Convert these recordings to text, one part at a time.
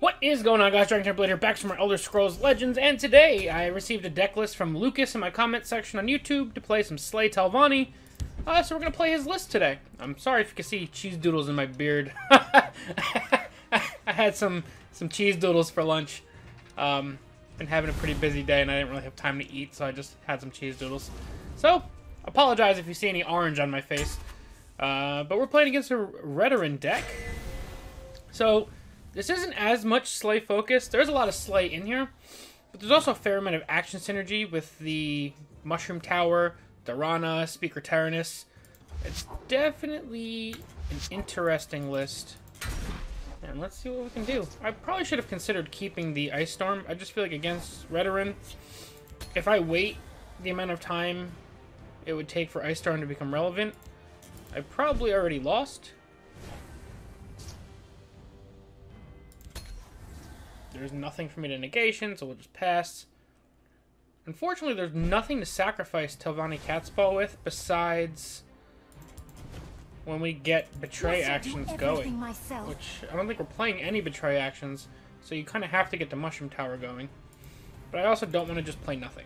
What is going on, guys? DragonTamerBlayde here, back from our Elder Scrolls Legends, and today I received a deck list from Lucas in my comment section on YouTube to play some Slay Telvanni. So we're going to play his list today. I'm sorry if you can see cheese doodles in my beard. I had some cheese doodles for lunch. Been having a pretty busy day and I didn't really have time to eat, so I just had some cheese doodles. So, apologize if you see any orange on my face. But we're playing against a Redoran deck. So, this isn't as much Slay focused. There's a lot of Slay in here, but there's also a fair amount of action synergy with the Mushroom Tower, Darana, Speaker Tyrannus. It's definitely an interesting list. And let's see what we can do. I probably should have considered keeping the Ice Storm. I just feel like against Redoran, if I wait the amount of time it would take for Ice Storm to become relevant, I probably already lost. There's nothing for me to negation, so we'll just pass. Unfortunately, there's nothing to sacrifice Telvanni Catspaw with besides when we get Betray actions going. Which, I don't think we're playing any Betray actions, so you kind of have to get the Mushroom Tower going. But I also don't want to just play nothing.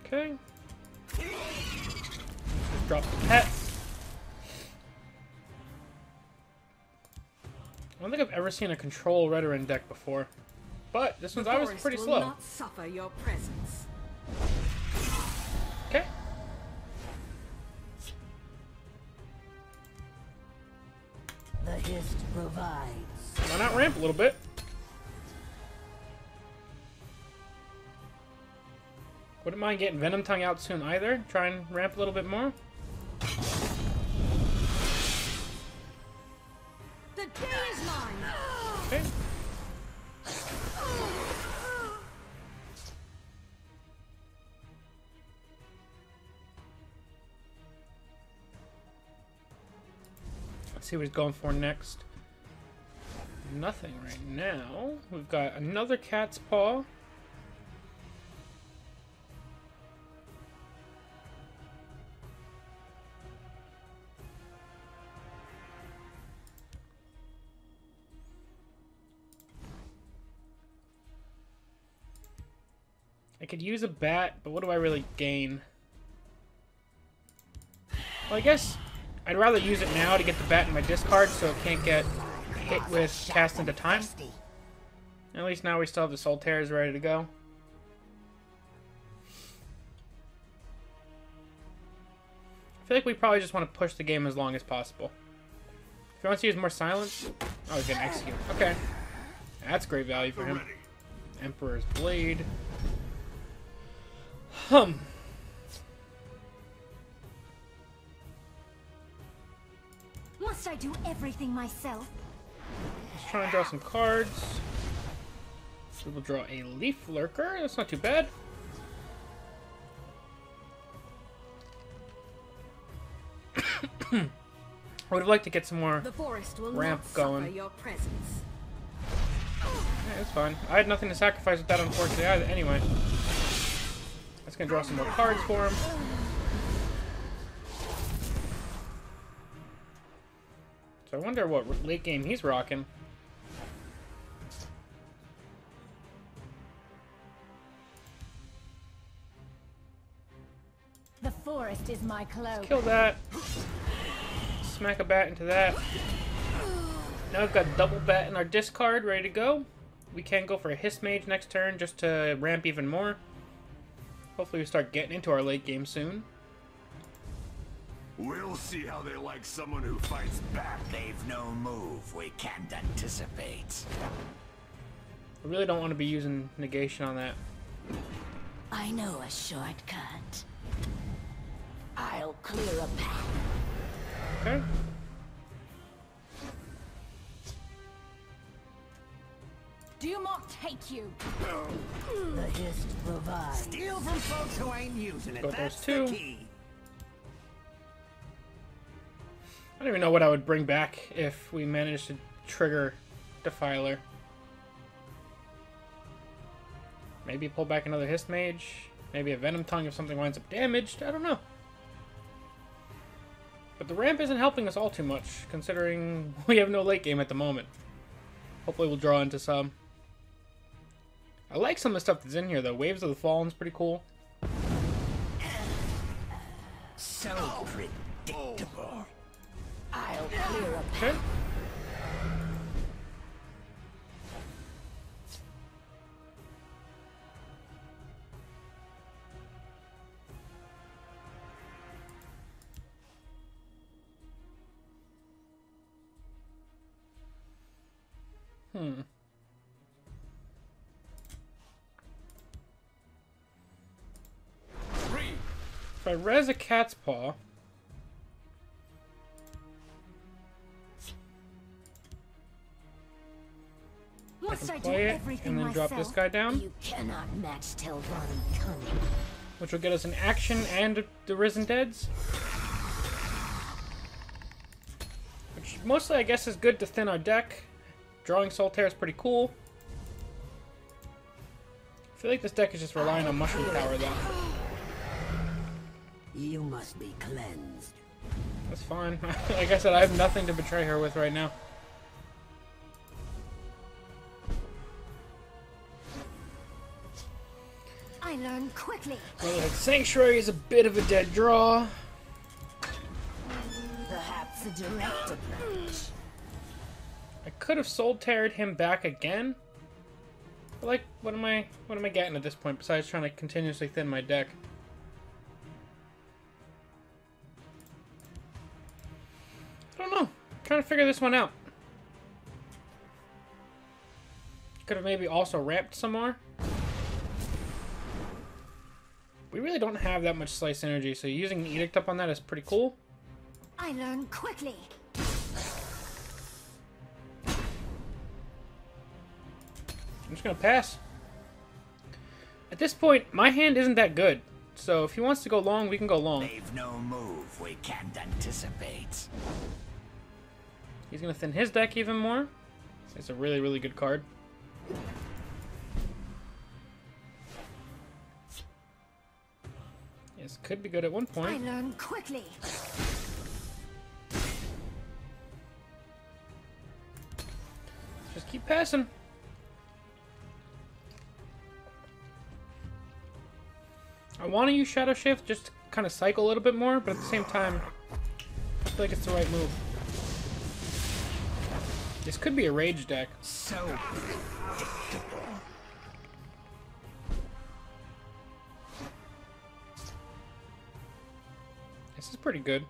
Okay. Just drop the pet. I don't think I've ever seen a control Redoran deck before, but this one's obviously pretty slow. Not suffer your presence. Okay. The hist provides. Why not ramp a little bit? Wouldn't mind getting Venom Tongue out soon either. Try and ramp a little bit more. The day is mine. Okay. Let's see what he's going for next. Nothing right now. We've got another Cat's Paw. I could use a bat, but what do I really gain? Well, I guess I'd rather use it now to get the bat in my discard so it can't get hit with cast into time. At least now we still have the Soul Tears ready to go. I feel like we probably just want to push the game as long as possible. If he wants to use more silence... Oh, he's going to execute. Okay. That's great value for him. Emperor's Blade. Must I do everything myself? Let's try and draw some cards. So we'll draw a Leaf Lurker. That's not too bad. I would have liked to get some more ramp going. Your presence. Yeah, it's fine. I had nothing to sacrifice with that, unfortunately, either. Anyway. That's gonna draw some more cards for him. So I wonder what late game he's rocking. The forest is my cloak. Kill that. Smack a bat into that. Now we've got double bat in our discard, ready to go. We can go for a Hist Mage next turn just to ramp even more. Hopefully we start getting into our late game soon. We'll see how they like someone who fights back. They've no move we can't anticipate. I really don't want to be using negation on that. I know a shortcut. I'll clear a path. Okay. Do not take you. The hist provides. Steal from folks who ain't using it. Got That's those the two. key. I don't even know what I would bring back if we managed to trigger Defiler. Maybe pull back another Hist Mage. Maybe a Venom Tongue if something winds up damaged. I don't know. But the ramp isn't helping us all too much, considering we have no late game at the moment. Hopefully we'll draw into some. I like some of the stuff that's in here, though. Waves of the Fallen's pretty cool. So predictable. I'll clear a path. Okay. If I res a cat's paw, Must I do play it everything and then myself? drop this guy down, You cannot match Telvanni cunning. which will get us an action and the Risen Deads. Which mostly, I guess, is good to thin our deck. Drawing Solitaire is pretty cool. I feel like this deck is just relying on Mushroom Tower, though. You must be cleansed. That's fine. Like I said, I have nothing to betray her with right now. I learn quickly. Brotherhood Sanctuary is a bit of a dead draw. Perhaps a direct approach. I could have Solitaired him back again. But like, what am I getting at this point besides trying to continuously thin my deck? I don't know. I'm trying to figure this one out. Could have maybe also ramped some more. We really don't have that much Slice energy, so using an Edict up on that is pretty cool. I learn quickly. I'm just gonna pass. At this point, my hand isn't that good, so if he wants to go long, we can go long. They've no move we can't anticipate. He's gonna thin his deck even more. It's a really, really good card. Yes, could be good at one I point. learn quickly. Just keep passing. I want to use Shadow Shift just to kind of cycle a little bit more, but at the same time, I feel like it's the right move. This could be a Rage deck. So predictable. This is pretty good.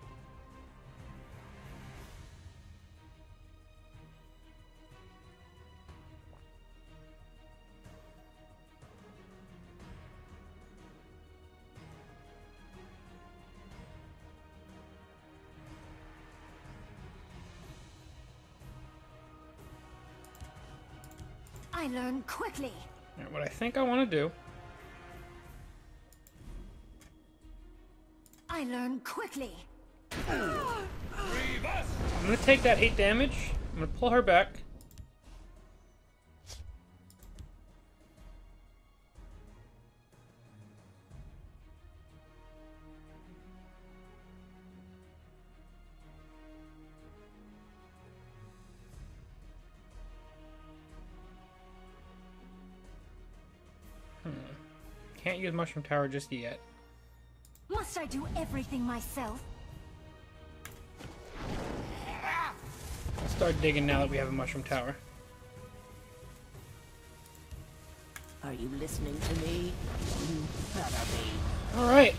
I learn quickly. Alright, what I think I want to do, I learn quickly. I'm going to take that 8 damage. I'm going to pull her back. Can't use Mushroom Tower just yet. Must I do everything myself? Let's start digging now that we have a Mushroom Tower. Are you listening to me? You better be. Alright.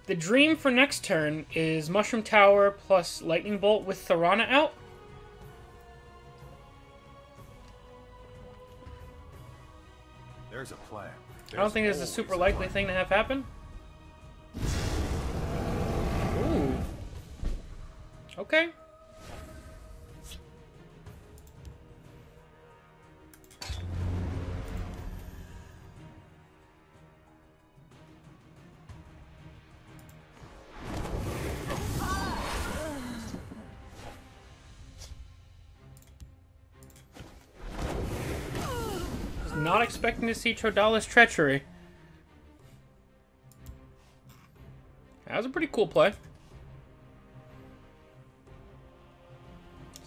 The dream for next turn is Mushroom Tower plus Lightning Bolt with Thorana out. There's a plan. I don't think it's a super likely thing to have happen. Ooh. Okay. Not expecting to see Chodala's Treachery. That was a pretty cool play.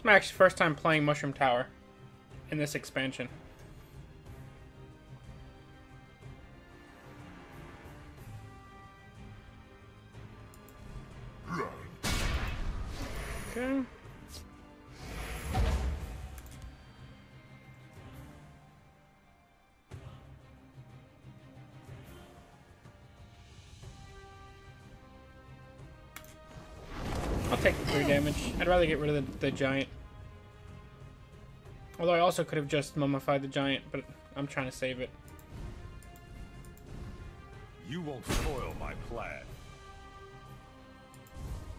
It's my actually first time playing Mushroom Tower in this expansion. Okay. I'll take the 3 damage. I'd rather get rid of the giant. Although I also could have just mummified the giant, but I'm trying to save it. You won't spoil my plan.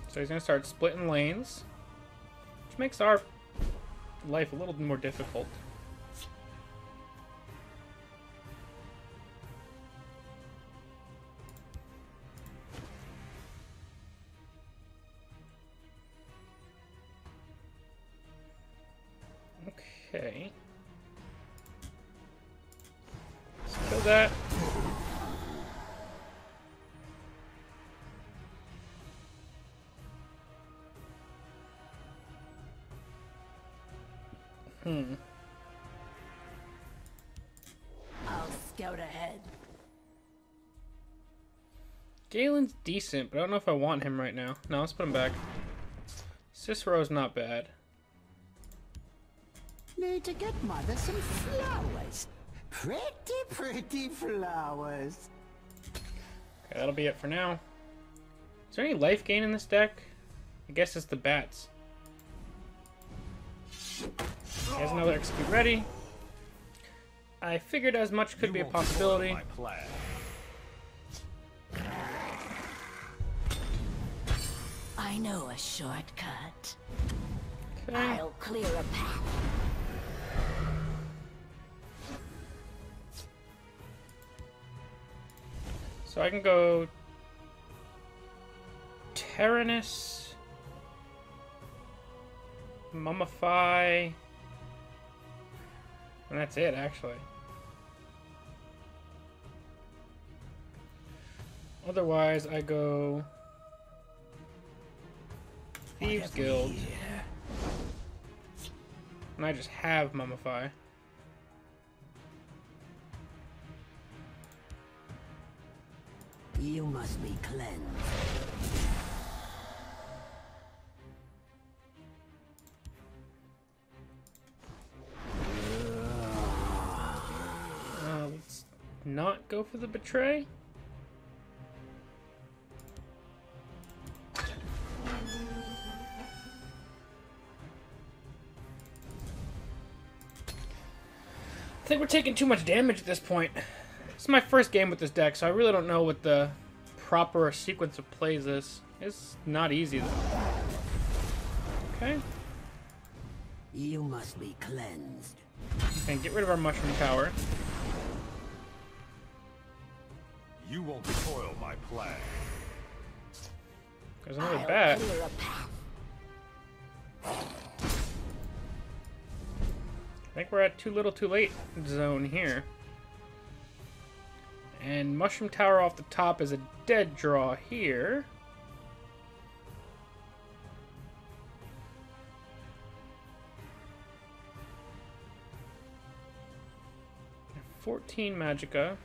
So he's going to start splitting lanes, which makes our life a little more difficult. Okay. Let's kill that. I'll scout ahead. Galen's decent, but I don't know if I want him right now. No, let's put him back. Cicero's not bad. Need to get Mother some flowers. Pretty flowers. Okay, that'll be it for now. Is there any life gain in this deck? I guess it's the bats. He has another execute ready. I figured as much could be a possibility. I know a shortcut. Okay. I'll clear a path. So I can go Tyrannus, Mummify, and that's it actually. Otherwise I go Thieves Guild, and I just have Mummify. You must be cleansed. Let's not go for the Betray. I think we're taking too much damage at this point. This is my first game with this deck, so I really don't know what the proper sequence of plays is. It's not easy, though. Okay. You must be cleansed. And get rid of our Mushroom Tower. You won't spoil my plan. There's another bat. Clear a path. I think we're at too little too late zone here. And Mushroom Tower off the top is a dead draw here. $14 Magicka.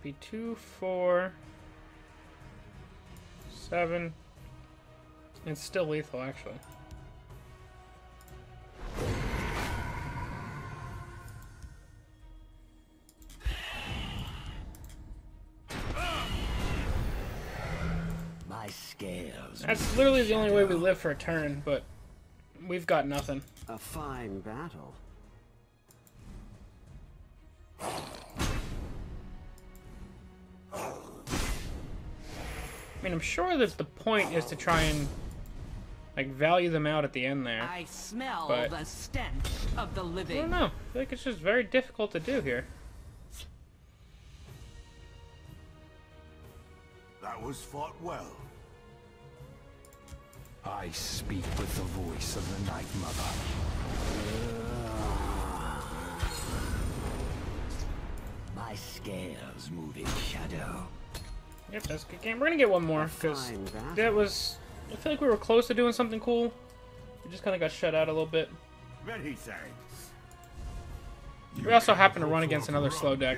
Be 2, 4, 7. It's still lethal, actually. My scales. That's literally the only way we live for a turn, but we've got nothing. A fine battle. I mean, I'm sure that the point is to try and, like, value them out at the end there. I smell But the stench of the I living. don't know. I feel like it's just very difficult to do here. That was fought well. I speak with the voice of the Night Mother. My scales moving shadow. Yep, that's a good game. We're gonna get one more because that was. I feel like we were close to doing something cool. We just kind of got shut out a little bit. Many thanks. We also happen to run against another slow deck.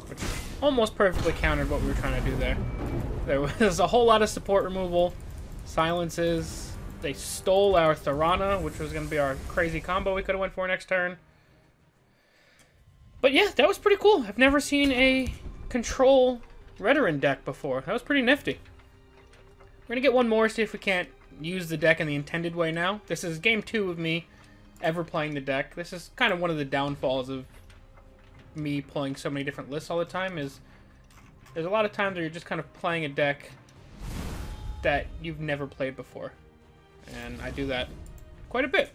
Which almost perfectly countered what we were trying to do there. There was a whole lot of support removal, silences. They stole our Tharana, which was going to be our crazy combo we could have went for next turn. But yeah, that was pretty cool. I've never seen a control Redoran deck before. That was pretty nifty. We're going to get one more, see if we can't use the deck in the intended way now. This is game 2 of me ever playing the deck. This is kind of one of the downfalls of me playing so many different lists all the time, is there's a lot of times where you're just kind of playing a deck that you've never played before. And I do that quite a bit.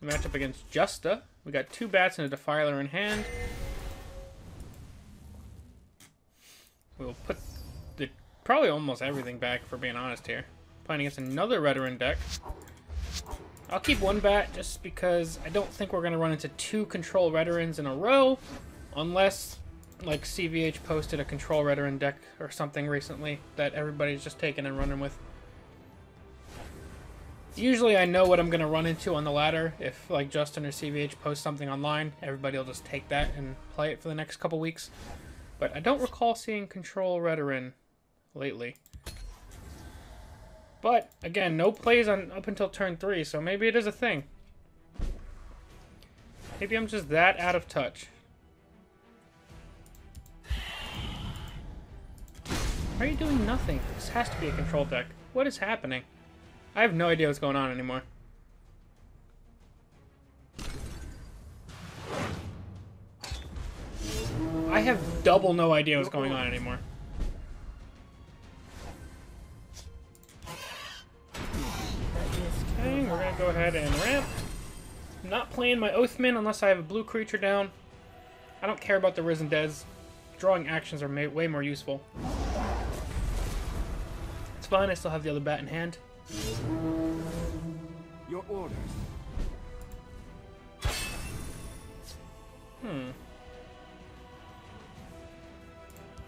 We match up against Justa. We got 2 bats and a Defiler in hand. We'll put probably almost everything back, for being honest here. Playing against another Redoran deck. I'll keep 1 bat just because I don't think we're going to run into 2 control Redorans in a row. Unless, like, CVH posted a control Redoran deck or something recently that everybody's just taking and running with. Usually I know what I'm going to run into on the ladder. If, like, Justin or CVH post something online, everybody will just take that and play it for the next couple weeks. But I don't recall seeing control Redoran lately. But, again, no plays on up until turn 3, so maybe it is a thing. Maybe I'm just that out of touch. Why are you doing nothing? This has to be a control deck. What is happening? I have no idea what's going on anymore. I have double no idea what's going on anymore. Okay, we're gonna go ahead and ramp. I'm not playing my Oathman unless I have a blue creature down. I don't care about the Risen Deads. Drawing actions are way more useful. It's fine, I still have the other bat in hand. Your orders.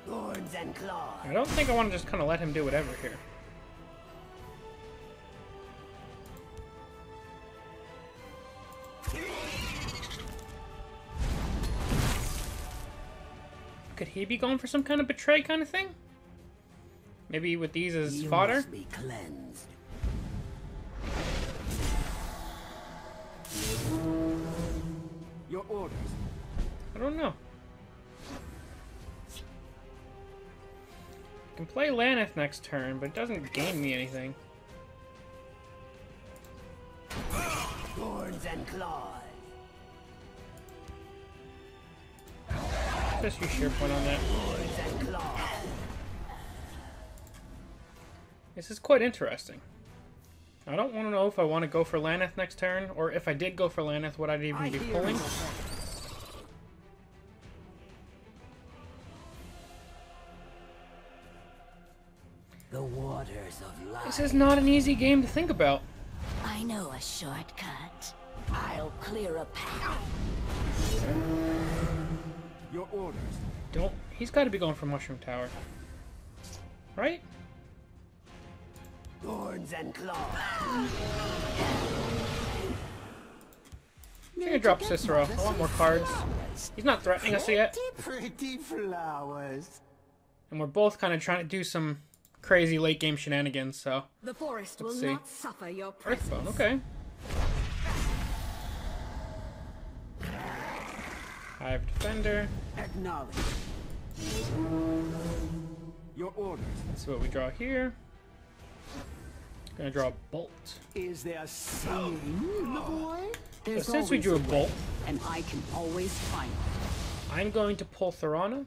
Thorns and claws. I don't think I want to just kind of let him do whatever here. Could he be going for some kind of betray kind of thing? Maybe with these as fodder? Must be cleansed. Your orders. I don't know. I can play Laneth next turn, but it doesn't gain me anything. Thorns and claws. Just use sheer point on that. Thorns and claws. This is quite interesting. I don't want to know if I want to go for Laneth next turn, or if I did go for Laneth, what I'd even be pulling. The waters of life. This is not an easy game to think about. I know a shortcut. I'll clear a path. Your orders. Don't. He's got to be going for Mushroom Tower. Right? Thorns and claws. I'm gonna drop Cicero. I want more cards. He's not threatening us yet. Pretty flowers. And we're both kind of trying to do some crazy late game shenanigans, so. The forest will Let's see. not suffer your presence. Earthbone, okay. Hive Defender. Acknowledge. Your orders. Let's see what we draw here. Gonna draw a Bolt. Is there singing in the boy? So since we drew a Bolt, And I can always find it. I'm going to pull Tharana.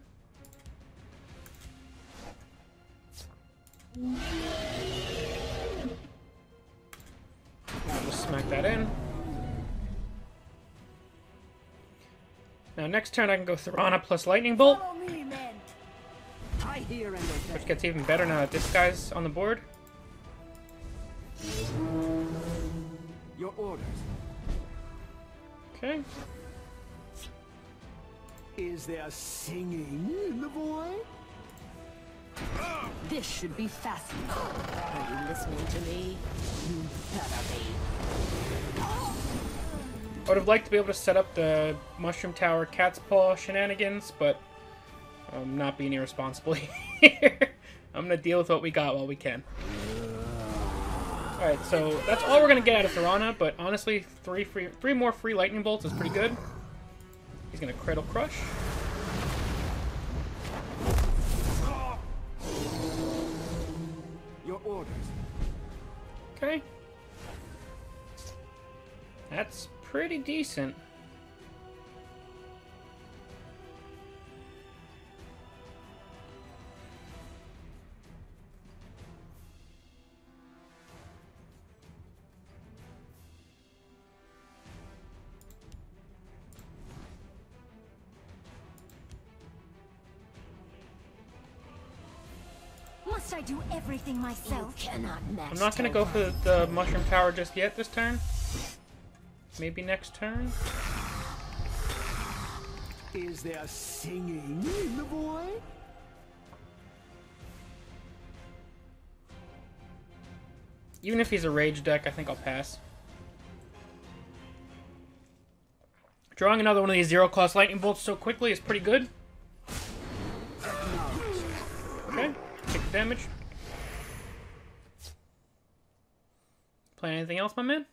I'll just smack that in. Now next turn I can go Tharana plus Lightning Bolt, Follow me, men. I hear and obey. which gets even better now that this guy's on the board. Your orders. Okay. Is there singing in the void? This should be fascinating. Are you listening to me? You better be. I would have liked to be able to set up the Mushroom Tower Cat's Paw shenanigans, but I'm not being irresponsible here. I'm going to deal with what we got while we can. Alright, so that's all we're going to get out of Thorana, but honestly, three more free lightning bolts is pretty good. He's going to Cradle Crush. Your orders. Okay. That's pretty decent. Must I do everything myself? You cannot match. I'm not going to go for the Mushroom Tower just yet this turn. Maybe next turn. Is there singing in the void? Even if he's a rage deck, I think I'll pass. Drawing another one of these zero-cost lightning bolts so quickly is pretty good. Okay, take the damage. Play anything else, my man?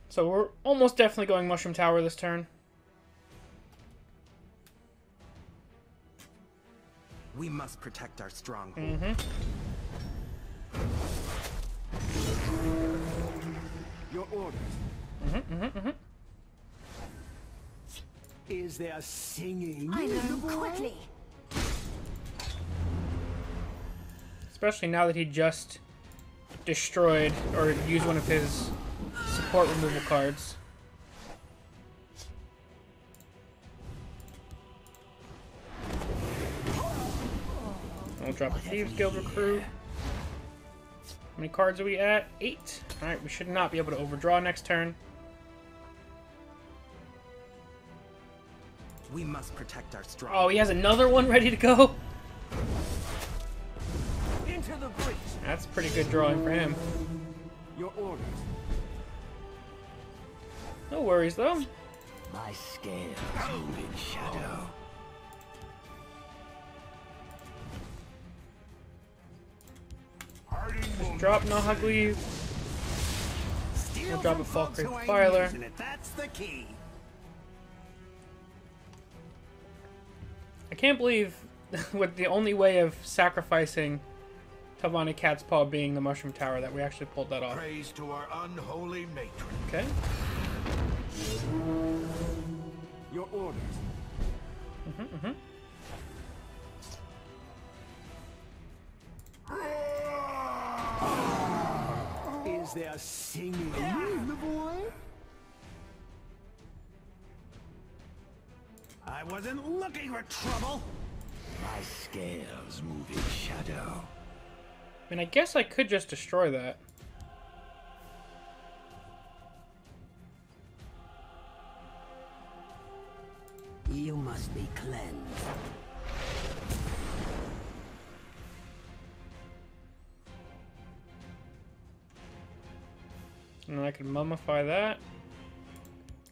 So we're almost definitely going Mushroom Tower this turn. We must protect our stronghold. Mm-hmm. Your orders. Mm-hmm. Is there singing I in the learn void? quickly. Especially now that he just destroyed or used one of his support removal cards. I'll drop a Thieves Guild recruit. How many cards are we at? 8. Alright, we should not be able to overdraw next turn. We must protect our stronghold. Oh, he has another one ready to go? Into the breach. That's pretty good drawing for him. Your orders. No worries, though. My scales move in shadow. Drop Nahagleave. We'll drop a Falkreath Defiler. That's the key. I can't believe with the only way of sacrificing Telvanni Cat's Paw being the Mushroom Tower that we actually pulled that off. Praise to our unholy matron. Okay. Your orders. Is there singing in the void? I wasn't looking for trouble. My scales move in shadow. I mean, I guess I could just destroy that. You must be cleansed. And then I could mummify that.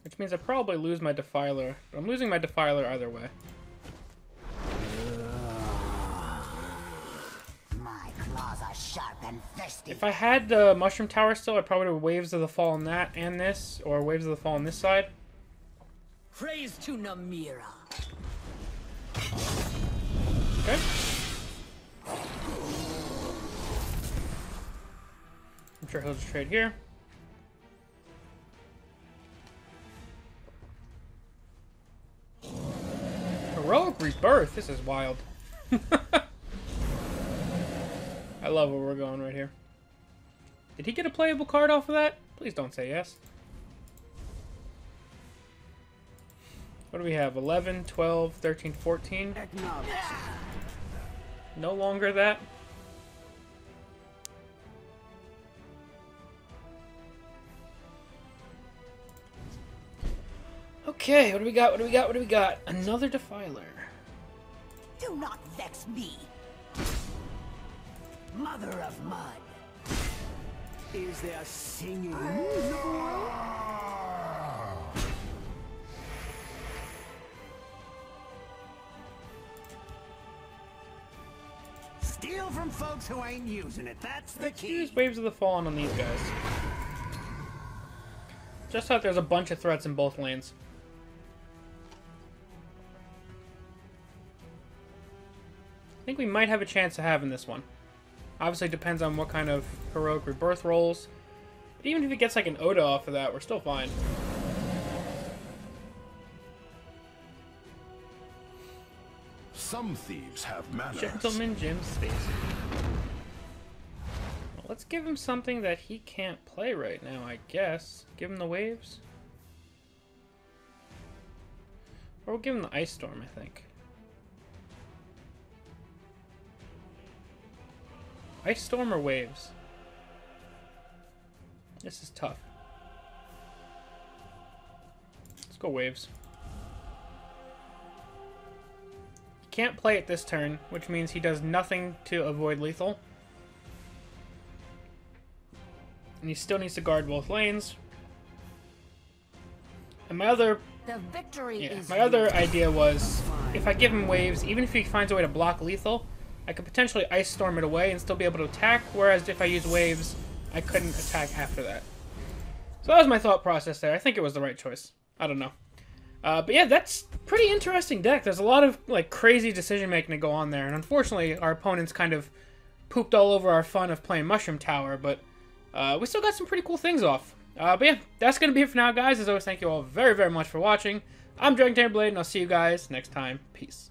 Which means I probably lose my Defiler. But I'm losing my Defiler either way. My claws are sharp and thirsty. If I had the Mushroom Tower still, I'd probably do Waves of the Fall on that and this. Or Waves of the Fall on this side. Praise to Namira. Okay. I'm sure he'll just trade here. Heroic Rebirth. This is wild. I love where we're going right here. Did he get a playable card off of that? Please don't say yes. What do we have? 11, 12, 13, 14? No longer that. Okay, what do we got? What do we got? What do we got? Another Defiler. Do not vex me. Mother of mud. Is there singing? Steal from folks who ain't using it. That's the Let's key. use Waves of the Fallen on these guys. Just thought there's a bunch of threats in both lanes. I think we might have a chance of having this one. Obviously, depends on what kind of heroic rebirth rolls. But even if he gets like an Oda off of that, we're still fine. Some thieves have manners. Gentleman Jim Stacy. Well, let's give him something that he can't play right now, I guess. Give him the Waves. Or we'll give him the Ice Storm, I think. Ice Storm or Waves? This is tough. Let's go Waves. Can't play it this turn, which means he does nothing to avoid lethal. And he still needs to guard both lanes. And my other idea was, if I give him Waves, even if he finds a way to block lethal, I could potentially Ice Storm it away and still be able to attack, whereas if I use Waves, I couldn't attack after that. So that was my thought process there. I think it was the right choice. I don't know. But yeah, that's pretty interesting deck. There's a lot of like crazy decision making to go on there, and unfortunately our opponents kind of pooped all over our fun of playing Mushroom Tower, but we still got some pretty cool things off. But yeah, that's going to be it for now, guys. As always, thank you all very, very much for watching. I'm DragonTamerBlayde, and I'll see you guys next time. Peace.